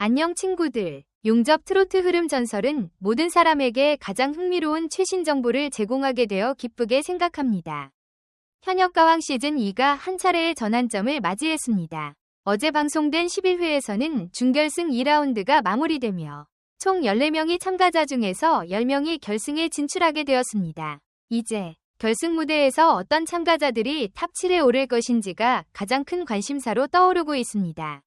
안녕 친구들. 용접 트로트 흐름 전설은 모든 사람에게 가장 흥미로운 최신 정보를 제공하게 되어 기쁘게 생각합니다. 현역 가왕 시즌2가 한 차례의 전환점을 맞이했습니다. 어제 방송된 11회에서는 준결승 2라운드가 마무리되며 총 14명이 참가자 중에서 10명이 결승에 진출하게 되었습니다. 이제 결승 무대에서 어떤 참가자들이 탑 7에 오를 것인지가 가장 큰 관심사로 떠오르고 있습니다.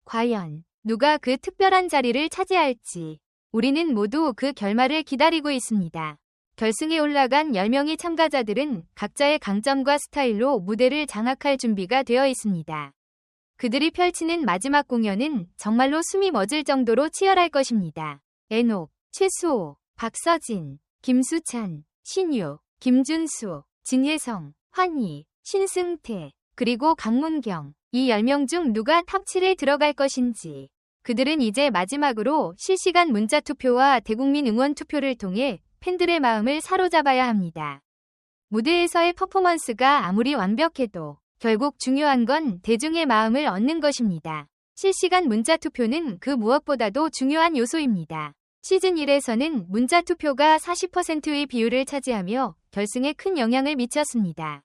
과연 누가 그 특별한 자리를 차지할지 우리는 모두 그 결말을 기다리고 있습니다. 결승에 올라간 10명의 참가자들은 각자의 강점과 스타일로 무대를 장악할 준비가 되어 있습니다. 그들이 펼치는 마지막 공연은 정말로 숨이 멎을 정도로 치열할 것입니다. 에녹, 최수호, 박서진, 김수찬, 신유, 김준수, 진예성, 환희, 신승태, 그리고 강문경, 이 10명 중 누가 탑 7에 들어갈 것인지 그들은 이제 마지막으로 실시간 문자 투표와 대국민 응원 투표를 통해 팬들의 마음을 사로잡아야 합니다. 무대에서의 퍼포먼스가 아무리 완벽해도 결국 중요한 건 대중의 마음을 얻는 것입니다. 실시간 문자 투표는 그 무엇보다도 중요한 요소입니다. 시즌 1에서는 문자 투표가 40%의 비율을 차지하며 결승에 큰 영향을 미쳤습니다.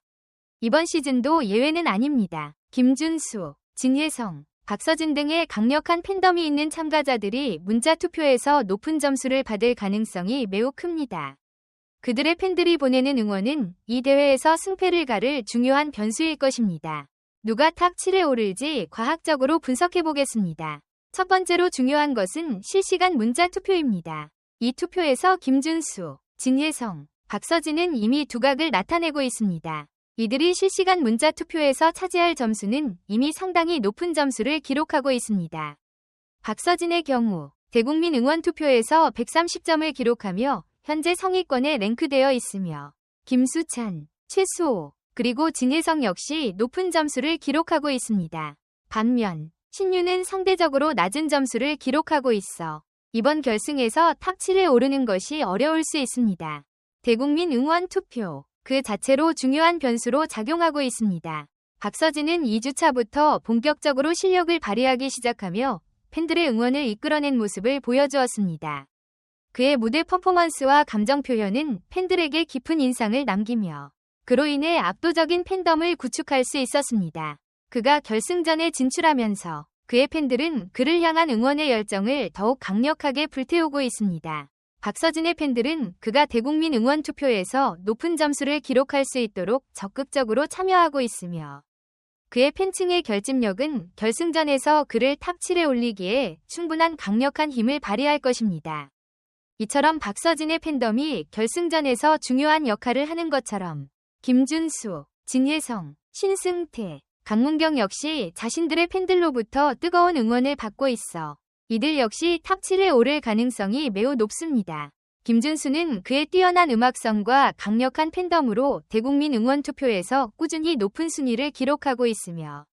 이번 시즌도 예외는 아닙니다. 김준수, 진예성, 박서진 등의 강력한 팬덤이 있는 참가자들이 문자 투표에서 높은 점수를 받을 가능성이 매우 큽니다. 그들의 팬들이 보내는 응원은 이 대회에서 승패를 가를 중요한 변수일 것입니다. 누가 탑 7에 오를지 과학적으로 분석해 보겠습니다. 첫 번째로 중요한 것은 실시간 문자 투표입니다. 이 투표에서 김준수, 진예성, 박서진은 이미 두각을 나타내고 있습니다. 이들이 실시간 문자 투표에서 차지할 점수는 이미 상당히 높은 점수를 기록하고 있습니다. 박서진의 경우 대국민 응원 투표에서 130점을 기록하며 현재 상위권에 랭크되어 있으며 김수찬, 최수호, 그리고 진예성 역시 높은 점수를 기록하고 있습니다. 반면 신유는 상대적으로 낮은 점수를 기록하고 있어 이번 결승에서 탑 7에 오르는 것이 어려울 수 있습니다. 대국민 응원 투표 그 자체로 중요한 변수로 작용하고 있습니다. 박서진은 2주차부터 본격적으로 실력을 발휘하기 시작하며 팬들의 응원을 이끌어낸 모습을 보여주었습니다. 그의 무대 퍼포먼스와 감정 표현은 팬들에게 깊은 인상을 남기며 그로 인해 압도적인 팬덤을 구축할 수 있었습니다. 그가 결승전에 진출하면서 그의 팬들은 그를 향한 응원의 열정을 더욱 강력하게 불태우고 있습니다. 박서진의 팬들은 그가 대국민 응원 투표에서 높은 점수를 기록할 수 있도록 적극적으로 참여하고 있으며 그의 팬층의 결집력은 결승전에서 그를 탑 7에 올리기에 충분한 강력한 힘을 발휘할 것입니다. 이처럼 박서진의 팬덤이 결승전에서 중요한 역할을 하는 것처럼 김준수, 진예성, 신승태, 강문경 역시 자신들의 팬들로부터 뜨거운 응원을 받고 있어 이들 역시 탑 7에 오를 가능성이 매우 높습니다. 김준수는 그의 뛰어난 음악성과 강력한 팬덤으로 대국민 응원 투표에서 꾸준히 높은 순위를 기록하고 있으며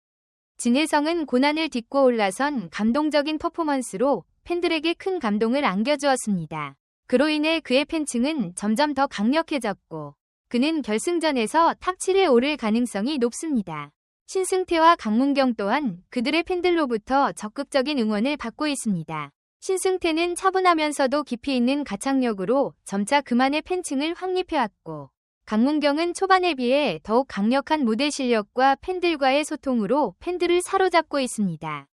진예성은 고난을 딛고 올라선 감동적인 퍼포먼스로 팬들에게 큰 감동을 안겨주었습니다. 그로 인해 그의 팬층은 점점 더 강력해졌고 그는 결승전에서 탑 7에 오를 가능성이 높습니다. 신승태와 강문경 또한 그들의 팬들로부터 적극적인 응원을 받고 있습니다. 신승태는 차분하면서도 깊이 있는 가창력으로 점차 그만의 팬층을 확립해왔고 강문경은 초반에 비해 더욱 강력한 무대 실력과 팬들과의 소통으로 팬들을 사로잡고 있습니다.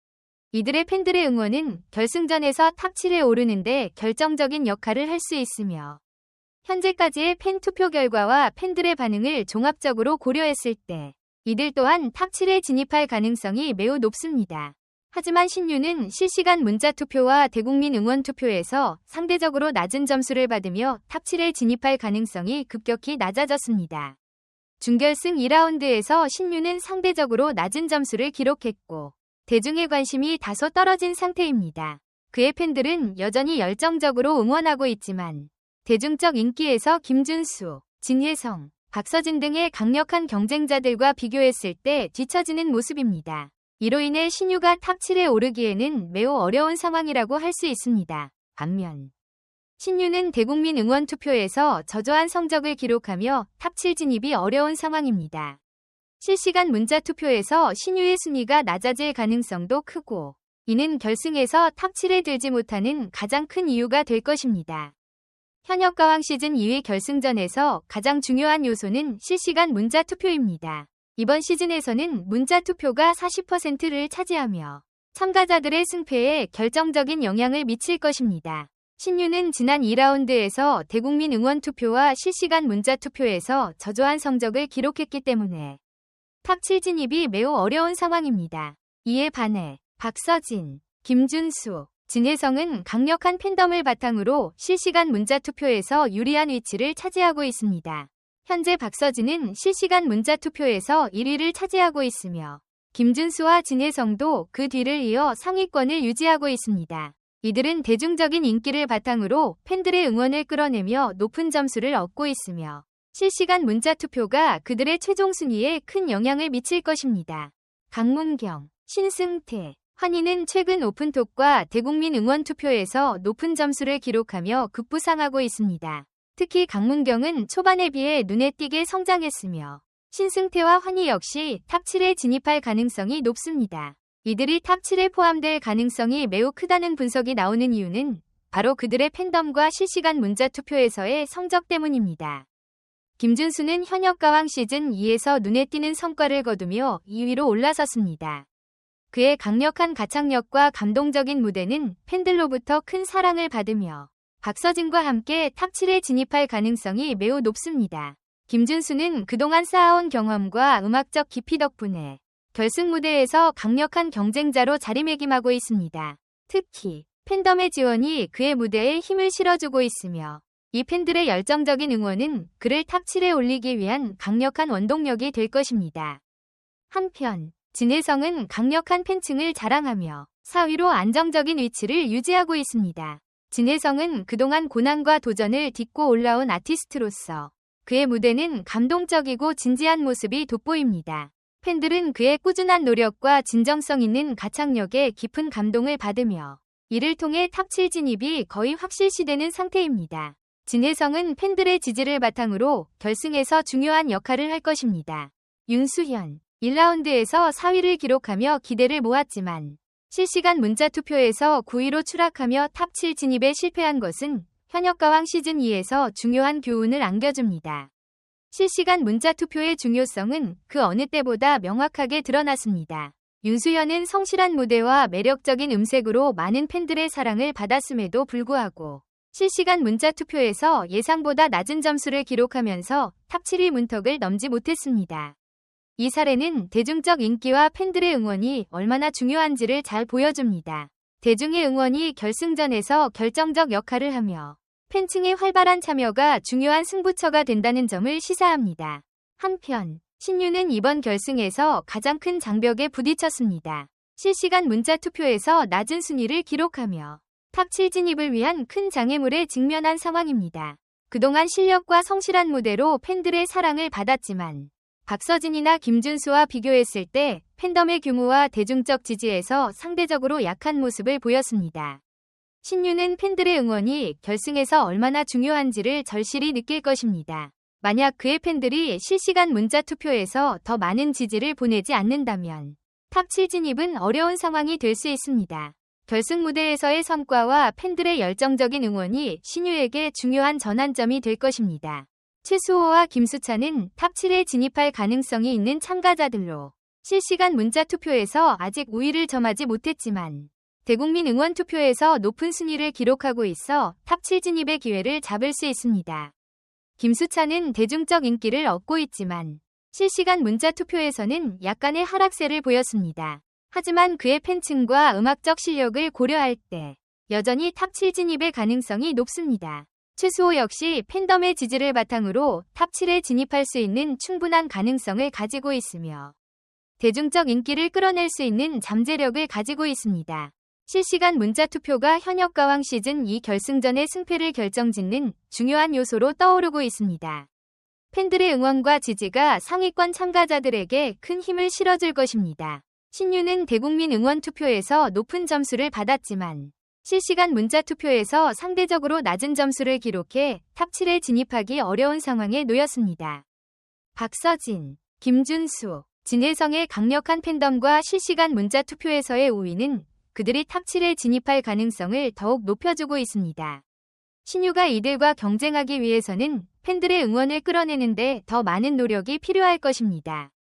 이들의 팬들의 응원은 결승전에서 탑 7에 오르는데 결정적인 역할을 할 수 있으며 현재까지의 팬 투표 결과와 팬들의 반응을 종합적으로 고려했을 때 이들 또한 탑 7에 진입할 가능성이 매우 높습니다. 하지만 신유는 실시간 문자 투표와 대국민 응원 투표에서 상대적으로 낮은 점수를 받으며 탑 7에 진입할 가능성이 급격히 낮아졌습니다. 준결승 2라운드에서 신유는 상대적으로 낮은 점수를 기록했고 대중의 관심이 다소 떨어진 상태입니다. 그의 팬들은 여전히 열정적으로 응원하고 있지만 대중적 인기에서 김준수, 진예성, 박서진 등의 강력한 경쟁자들과 비교했을 때 뒤처지는 모습입니다. 이로 인해 신유가 탑 7에 오르기에는 매우 어려운 상황이라고 할 수 있습니다. 반면 신유는 대국민 응원 투표에서 저조한 성적을 기록하며 탑 7 진입이 어려운 상황입니다. 실시간 문자 투표에서 신유의 순위가 낮아질 가능성도 크고 이는 결승에서 탑 7에 들지 못하는 가장 큰 이유가 될 것입니다. 현역가왕 시즌 2위 결승전에서 가장 중요한 요소는 실시간 문자 투표입니다. 이번 시즌에서는 문자 투표가 40%를 차지하며 참가자들의 승패에 결정적인 영향을 미칠 것입니다. 신유는 지난 2라운드에서 대국민 응원 투표와 실시간 문자 투표에서 저조한 성적을 기록했기 때문에 탑 7 진입이 매우 어려운 상황입니다. 이에 반해 박서진, 김준수, 진혜성은 강력한 팬덤을 바탕으로 실시간 문자 투표에서 유리한 위치를 차지하고 있습니다. 현재 박서진은 실시간 문자 투표에서 1위를 차지하고 있으며 김준수와 진혜성도 그 뒤를 이어 상위권을 유지하고 있습니다. 이들은 대중적인 인기를 바탕으로 팬들의 응원을 끌어내며 높은 점수를 얻고 있으며 실시간 문자 투표가 그들의 최종 순위에 큰 영향을 미칠 것입니다. 강문경, 신승태, 환희는 최근 오픈톡과 대국민 응원 투표에서 높은 점수를 기록하며 급부상하고 있습니다. 특히 강문경은 초반에 비해 눈에 띄게 성장했으며 신승태와 환희 역시 탑 7에 진입할 가능성이 높습니다. 이들이 탑 7에 포함될 가능성이 매우 크다는 분석이 나오는 이유는 바로 그들의 팬덤과 실시간 문자 투표에서의 성적 때문입니다. 김준수는 현역가왕 시즌 2에서 눈에 띄는 성과를 거두며 2위로 올라섰습니다. 그의 강력한 가창력과 감동적인 무대는 팬들로부터 큰 사랑을 받으며 박서진과 함께 탑 7에 진입할 가능성이 매우 높습니다. 김준수는 그동안 쌓아온 경험과 음악적 깊이 덕분에 결승 무대에서 강력한 경쟁자로 자리매김하고 있습니다. 특히 팬덤의 지원이 그의 무대에 힘을 실어주고 있으며 이 팬들의 열정적인 응원은 그를 탑 7에 올리기 위한 강력한 원동력이 될 것입니다. 한편 진혜성은 강력한 팬층을 자랑하며 4위로 안정적인 위치를 유지하고 있습니다. 진혜성은 그동안 고난과 도전을 딛고 올라온 아티스트로서 그의 무대는 감동적이고 진지한 모습이 돋보입니다. 팬들은 그의 꾸준한 노력과 진정성 있는 가창력에 깊은 감동을 받으며 이를 통해 탑 7 진입이 거의 확실시되는 상태입니다. 진혜성은 팬들의 지지를 바탕으로 결승에서 중요한 역할을 할 것입니다. 윤수현, 1라운드에서 4위를 기록하며 기대를 모았지만 실시간 문자 투표에서 9위로 추락하며 탑 7 진입에 실패한 것은 현역가왕 시즌 2에서 중요한 교훈을 안겨줍니다. 실시간 문자 투표의 중요성은 그 어느 때보다 명확하게 드러났습니다. 윤수현은 성실한 무대와 매력적인 음색으로 많은 팬들의 사랑을 받았음에도 불구하고 실시간 문자 투표에서 예상보다 낮은 점수를 기록하면서 탑 7위 문턱을 넘지 못했습니다. 이 사례는 대중적 인기와 팬들의 응원이 얼마나 중요한지를 잘 보여줍니다. 대중의 응원이 결승전에서 결정적 역할을 하며 팬층의 활발한 참여가 중요한 승부처가 된다는 점을 시사합니다. 한편 신유는 이번 결승에서 가장 큰 장벽에 부딪혔습니다. 실시간 문자 투표에서 낮은 순위를 기록하며 탑 7 진입을 위한 큰 장애물에 직면한 상황입니다. 그동안 실력과 성실한 무대로 팬들의 사랑을 받았지만 박서진이나 김준수와 비교했을 때 팬덤의 규모와 대중적 지지에서 상대적으로 약한 모습을 보였습니다. 신유는 팬들의 응원이 결승에서 얼마나 중요한지를 절실히 느낄 것입니다. 만약 그의 팬들이 실시간 문자 투표에서 더 많은 지지를 보내지 않는다면 탑 7 진입은 어려운 상황이 될 수 있습니다. 결승 무대에서의 성과와 팬들의 열정적인 응원이 신유에게 중요한 전환점이 될 것입니다. 최수호와 김수찬은 탑 7에 진입할 가능성이 있는 참가자들로 실시간 문자 투표에서 아직 우위를 점하지 못했지만 대국민 응원 투표에서 높은 순위를 기록하고 있어 탑 7 진입의 기회를 잡을 수 있습니다. 김수찬은 대중적 인기를 얻고 있지만 실시간 문자 투표에서는 약간의 하락세를 보였습니다. 하지만 그의 팬층과 음악적 실력을 고려할 때 여전히 탑 7 진입의 가능성이 높습니다. 최수호 역시 팬덤의 지지를 바탕으로 탑 7에 진입할 수 있는 충분한 가능성을 가지고 있으며 대중적 인기를 끌어낼 수 있는 잠재력을 가지고 있습니다. 실시간 문자 투표가 현역가왕 시즌 2 결승전의 승패를 결정짓는 중요한 요소로 떠오르고 있습니다. 팬들의 응원과 지지가 상위권 참가자들에게 큰 힘을 실어줄 것입니다. 신유는 대국민 응원 투표에서 높은 점수를 받았지만 실시간 문자 투표에서 상대적으로 낮은 점수를 기록해 탑 7에 진입하기 어려운 상황에 놓였습니다. 박서진, 김준수, 진혜성의 강력한 팬덤과 실시간 문자 투표에서의 우위는 그들이 탑 7에 진입할 가능성을 더욱 높여주고 있습니다. 신유가 이들과 경쟁하기 위해서는 팬들의 응원을 끌어내는데 더 많은 노력이 필요할 것입니다.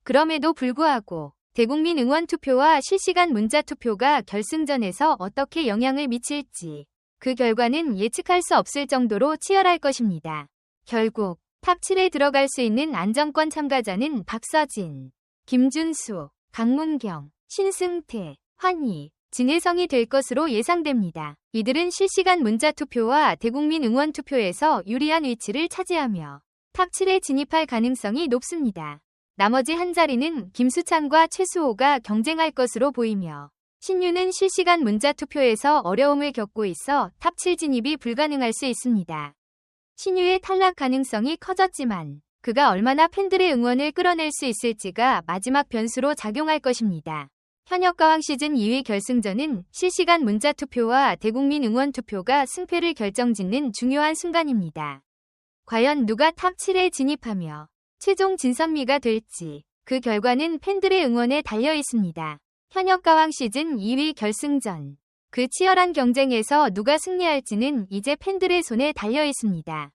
그럼에도 불구하고 대국민 응원 투표와 실시간 문자 투표가 결승전에서 어떻게 영향을 미칠지 그 결과는 예측할 수 없을 정도로 치열할 것입니다. 결국 탑 7에 들어갈 수 있는 안정권 참가자는 박서진, 김준수, 강문경, 신승태, 환희, 진혜성이 될 것으로 예상됩니다. 이들은 실시간 문자 투표와 대국민 응원 투표에서 유리한 위치를 차지하며 탑 7에 진입할 가능성이 높습니다. 나머지 한 자리는 김수찬과 최수호가 경쟁할 것으로 보이며 신유는 실시간 문자 투표에서 어려움을 겪고 있어 탑 7 진입이 불가능할 수 있습니다. 신유의 탈락 가능성이 커졌지만 그가 얼마나 팬들의 응원을 끌어낼 수 있을지가 마지막 변수로 작용할 것입니다. 현역가왕 시즌 2위 결승전은 실시간 문자 투표와 대국민 응원 투표가 승패를 결정짓는 중요한 순간입니다. 과연 누가 탑 7에 진입하며 최종 진선미가 될지 그 결과는 팬들의 응원에 달려 있습니다. 현역가왕 시즌 2위 결승전. 그 치열한 경쟁에서 누가 승리할지는 이제 팬들의 손에 달려 있습니다.